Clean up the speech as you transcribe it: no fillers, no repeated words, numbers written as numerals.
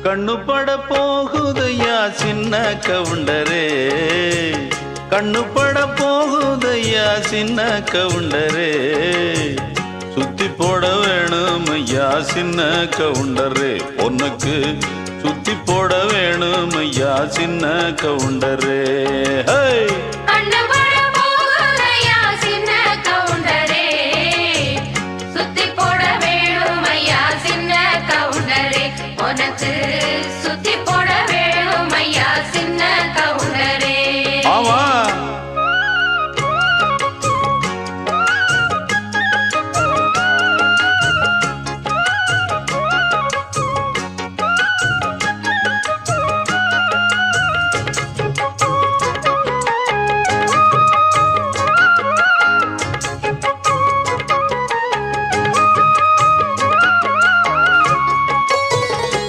கண்ணு பட போகுதையா சின்ன கவுண்டரே, கண்ணு பட போகுதையா சின்ன கவுண்டரே, சுத்தி போட வேணும் ஐயா சின்ன கவுண்டரே, உனக்கு சுத்தி போட வேணும் ஐயா சின்ன கவுண்டரே. உனக்கு